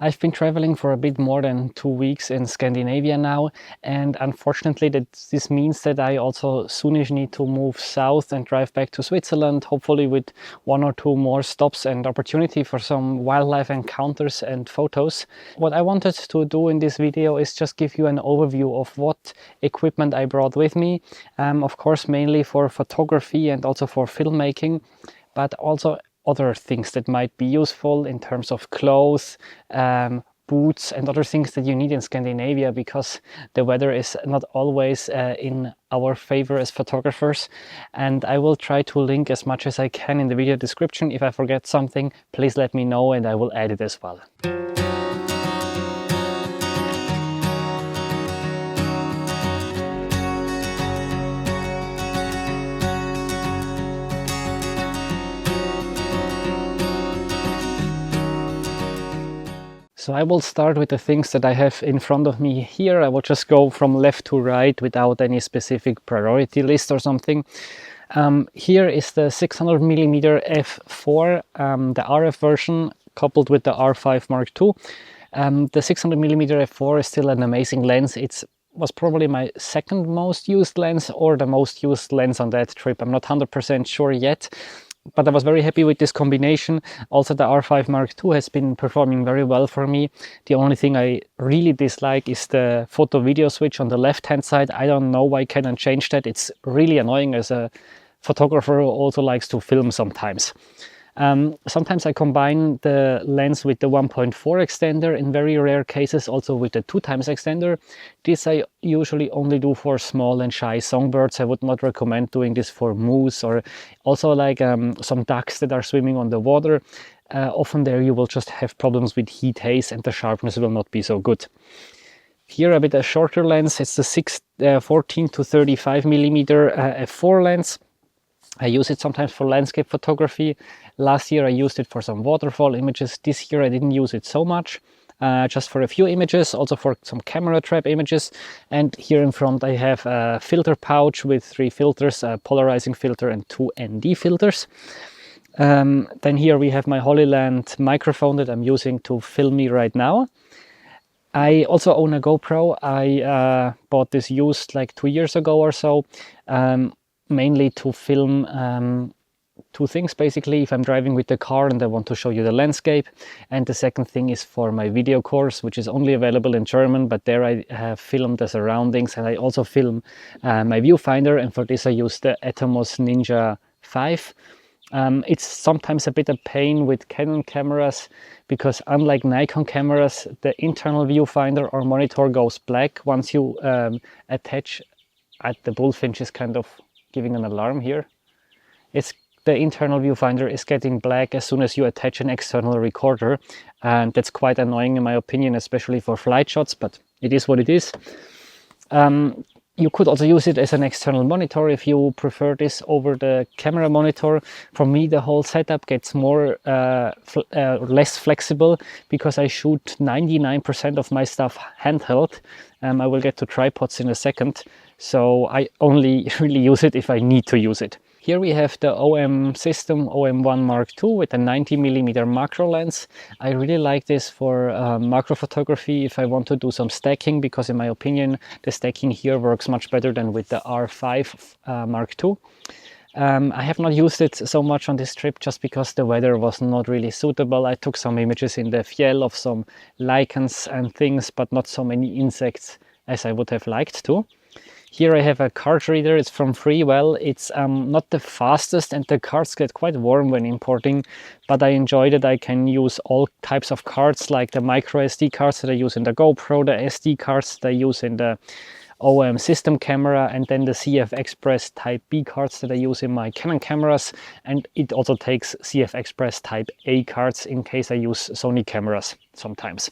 I've been traveling for a bit more than 2 weeks in Scandinavia now, and unfortunately this means that I also soonish need to move south and drive back to Switzerland, hopefully with 1 or 2 more stops and opportunity for some wildlife encounters and photos. What I wanted to do in this video is just give you an overview of what equipment I brought with me, of course mainly for photography and also for filmmaking, but also other things that might be useful in terms of clothes, boots and other things that you need in Scandinavia, because the weather is not always in our favor as photographers. And I will try to link as much as I can in the video description. If I forget something, please let me know and I will add it as well. So I will start with the things that I have in front of me here. I will just go from left to right without any specific priority list or something. Here is the 600mm f4, the RF version coupled with the R5 Mark II. The 600mm f4 is still an amazing lens. It was probably my second most used lens or the most used lens on that trip. I'm not 100% sure yet, but I was very happy with this combination. Also the R5 Mark II has been performing very well for me. The only thing I really dislike is the photo video switch on the left hand side. I don't know why Canon changed that. It's really annoying as a photographer who also likes to film sometimes. Sometimes I combine the lens with the 1.4 extender, in very rare cases also with the 2x extender. This I usually only do for small and shy songbirds. I would not recommend doing this for moose or also like some ducks that are swimming on the water. Often there you will just have problems with heat haze and the sharpness will not be so good. Here a bit a shorter lens. It's the 14 to 35mm f4 lens. I use it sometimes for landscape photography. Last year I used it for some waterfall images. This year I didn't use it so much, just for a few images, also for some camera trap images. And here in front I have a filter pouch with 3 filters, a polarizing filter and 2 ND filters. Then here we have my Holyland microphone that I'm using to film me right now. I also own a GoPro. I bought this used like 2 years ago or so. Mainly to film 2 things basically. If I'm driving with the car and I want to show you the landscape, and the second thing is for my video course, which is only available in German, but there I have filmed the surroundings and I also film my viewfinder, and for this I use the Atomos Ninja 5. It's sometimes a bit of pain with Canon cameras because unlike Nikon cameras, the internal viewfinder or monitor goes black once you attach. The bullfinch is kind of giving an alarm here. The internal viewfinder is getting black as soon as you attach an external recorder, and that's quite annoying in my opinion, especially for flight shots, but it is what it is. You could also use it as an external monitor if you prefer this over the camera monitor. For me the whole setup gets less flexible because I shoot 99% of my stuff handheld. I will get to tripods in a second. So I only really use it if I need to use it. Here we have the OM system OM1 Mark II with a 90mm macro lens. I really like this for macro photography if I want to do some stacking, because in my opinion the stacking here works much better than with the R5 Mark II. I have not used it so much on this trip just because the weather was not really suitable. I took some images in the fjell of some lichens and things, but not so many insects as I would have liked to. Here I have a card reader. It's from Freewell. It's not the fastest and the cards get quite warm when importing, but I enjoy that I can use all types of cards, like the micro SD cards that I use in the GoPro, the SD cards that I use in the OM system camera, and then the CF Express Type B cards that I use in my Canon cameras, and it also takes CF Express Type A cards in case I use Sony cameras sometimes.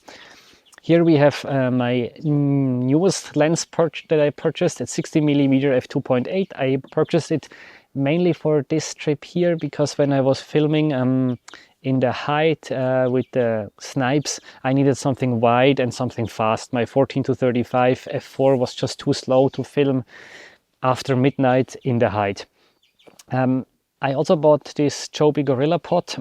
Here we have my newest lens that I purchased at 60mm f2.8. I purchased it mainly for this trip here because when I was filming in the height with the snipes, I needed something wide and something fast. My 14 to 35 f4 was just too slow to film after midnight in the height. I also bought this Joby Gorilla Pod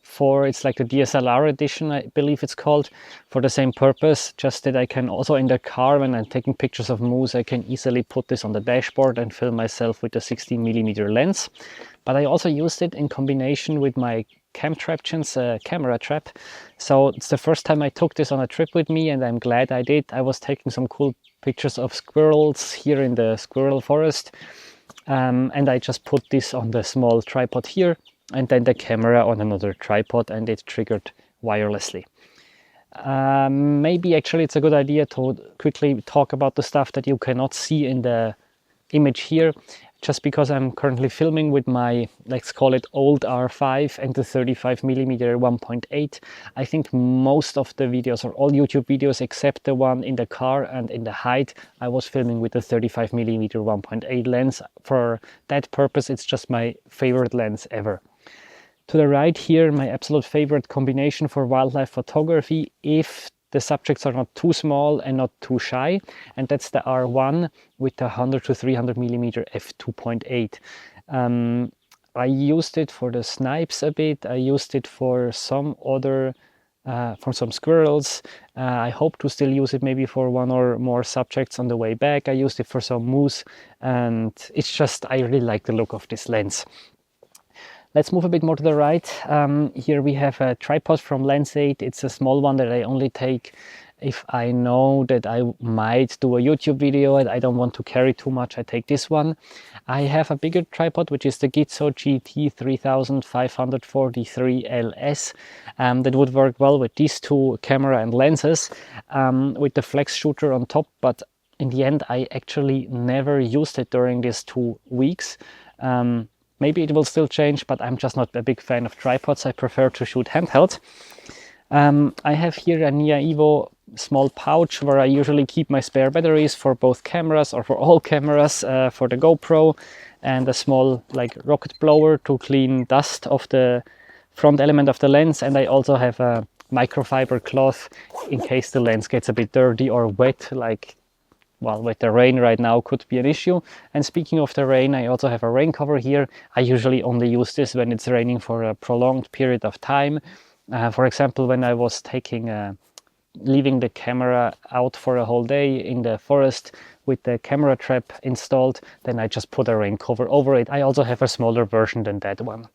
for, it's like the DSLR edition, I believe it's called, for the same purpose, just that I can also in the car, when I'm taking pictures of moose, I can easily put this on the dashboard and film myself with a 16mm lens. But I also used it in combination with my cam traptions, camera trap. So it's the first time I took this on a trip with me, and I'm glad I did. I was taking some cool pictures of squirrels here in the squirrel forest. And I just put this on the small tripod here, and then the camera on another tripod, and it triggered wirelessly. Maybe actually it's a good idea to quickly talk about the stuff that you cannot see in the image here, just because I'm currently filming with my, let's call it, old R5 and the 35mm 1.8. I think most of the videos, or all YouTube videos except the one in the car and in the hide, I was filming with the 35mm 1.8 lens. For that purpose, it's just my favorite lens ever. To the right here, my absolute favorite combination for wildlife photography, if the subjects are not too small and not too shy, and that's the R1 with the 100 to 300mm f2.8. I used it for the snipes a bit. I used it for some other, for some squirrels. I hope to still use it maybe for one or more subjects on the way back. I used it for some moose, and it's just, I really like the look of this lens. Let's move a bit more to the right. Here we have a tripod from Lens8. It's a small one that I only take if I know that I might do a YouTube video and I don't want to carry too much. I take this one. I have a bigger tripod, which is the Gitzo GT 3543 LS. That would work well with these two camera and lenses, with the flex shooter on top. But in the end, I actually never used it during these 2 weeks. Maybe it will still change, but I'm just not a big fan of tripods. I prefer to shoot handheld. I have here a Nia Evo small pouch where I usually keep my spare batteries for both cameras, or for all cameras, for the GoPro, and a small like rocket blower to clean dust off the front element of the lens. And I also have a microfiber cloth in case the lens gets a bit dirty or wet, like, well, with the rain right now could be an issue. And speaking of the rain, I also have a rain cover here. I usually only use this when it's raining for a prolonged period of time. For example, when I was leaving the camera out for a whole day in the forest with the camera trap installed, then I just put a rain cover over it. I also have a smaller version than that one.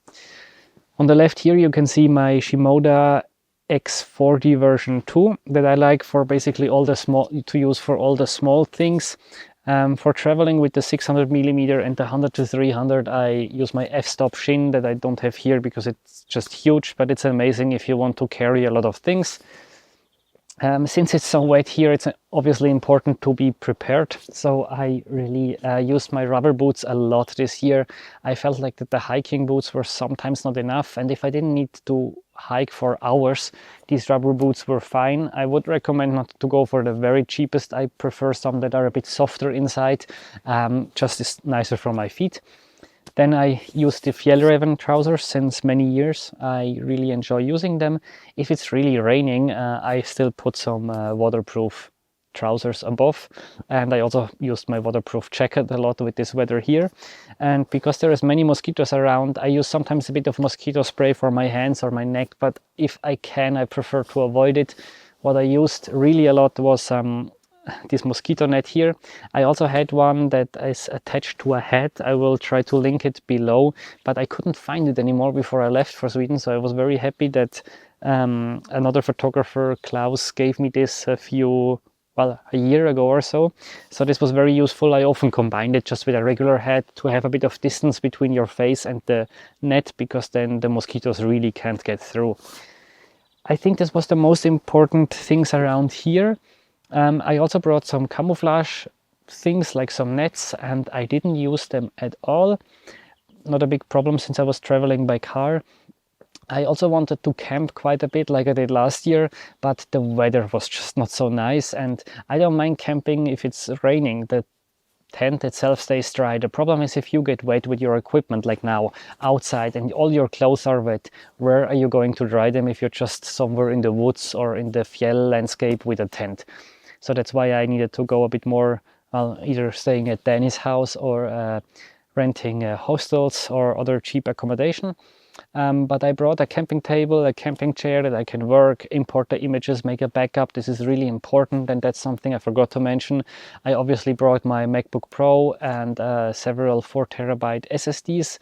On the left here, you can see my Shimoda X40 version 2 that I like for basically all the small, to use for all the small things. For traveling with the 600mm and the 100 to 300, I use my f-stop Shin that I don't have here because it's just huge, but it's amazing if you want to carry a lot of things. Since it's so wet here, it's obviously important to be prepared. So I really used my rubber boots a lot this year. I felt like that the hiking boots were sometimes not enough, and if I didn't need to hike for hours, these rubber boots were fine. I would recommend not to go for the very cheapest. I prefer some that are a bit softer inside, just is nicer for my feet. Then I use the Fjällräven trousers since many years. I really enjoy using them. If it's really raining, I still put some waterproof trousers above. And I also used my waterproof jacket a lot with this weather here. And because there is many mosquitoes around, I use sometimes a bit of mosquito spray for my hands or my neck. But if I can, I prefer to avoid it. What I used really a lot was this mosquito net here. I also had one that is attached to a hat. I will try to link it below, but I couldn't find it anymore before I left for Sweden, so I was very happy that another photographer, Klaus, gave me this a year ago or so. So this was very useful. I often combined it just with a regular hat to have a bit of distance between your face and the net, because then the mosquitoes really can't get through. I think this was the most important things around here. I also brought some camouflage things like some nets, and I didn't use them at all. Not a big problem since I was traveling by car. I also wanted to camp quite a bit like I did last year, but the weather was just not so nice, and I don't mind camping if it's raining. The tent itself stays dry. The problem is if you get wet with your equipment like now outside and all your clothes are wet, where are you going to dry them if you're just somewhere in the woods or in the fjell landscape with a tent? So that's why I needed to go a bit more, either staying at Danny's house or renting hostels or other cheap accommodation. But I brought a camping table, a camping chair that I can work, import the images, make a backup. This is really important, and that's something I forgot to mention. I obviously brought my MacBook Pro and several 4 terabyte SSDs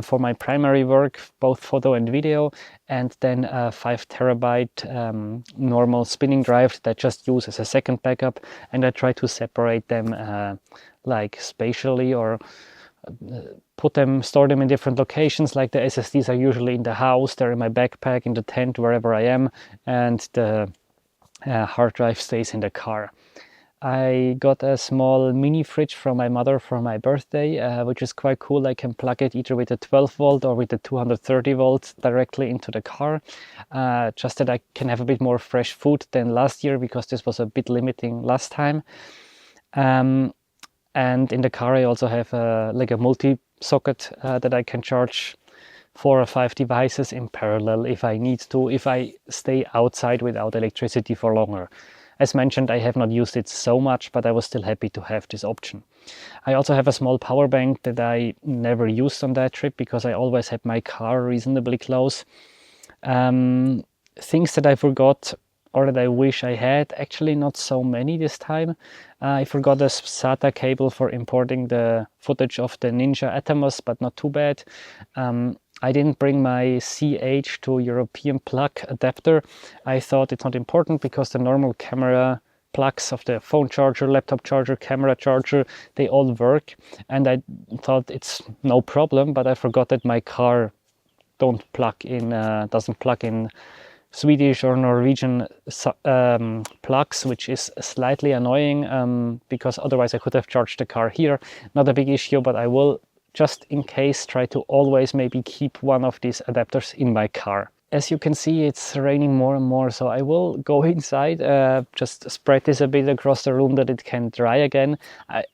for my primary work, both photo and video, and then a 5 terabyte normal spinning drive that I just use as a second backup. And I try to separate them like spatially, or store them in different locations. Like the SSDs are usually in the house, they're in my backpack, in the tent, wherever I am, and the hard drive stays in the car. I got a small mini fridge from my mother for my birthday, which is quite cool. I can plug it either with a 12 volt or with a 230 volt directly into the car, just that I can have a bit more fresh food than last year, because this was a bit limiting last time. And in the car I also have like a multi-socket that I can charge 4 or 5 devices in parallel if I need to, if I stay outside without electricity for longer. As mentioned, I have not used it so much, but I was still happy to have this option. I also have a small power bank that I never used on that trip, because I always had my car reasonably close. Things that I forgot or that I wish I had, actually not so many this time. I forgot a SATA cable for importing the footage of the Ninja Atomos, but not too bad. I didn't bring my CH to European plug adapter. I thought it's not important, because the normal camera plugs of the phone charger, laptop charger, camera charger, they all work, and I thought it's no problem. But I forgot that my car doesn't plug in Swedish or Norwegian plugs, which is slightly annoying, because otherwise I could have charged the car here. Not a big issue, but I will, just in case, try to always maybe keep one of these adapters in my car. As you can see, it's raining more and more, so I will go inside, just spread this a bit across the room that it can dry again.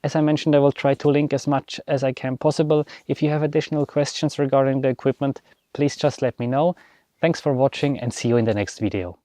As I mentioned, I will try to link as much as I can possible. If you have additional questions regarding the equipment, please just let me know. Thanks for watching, and see you in the next video.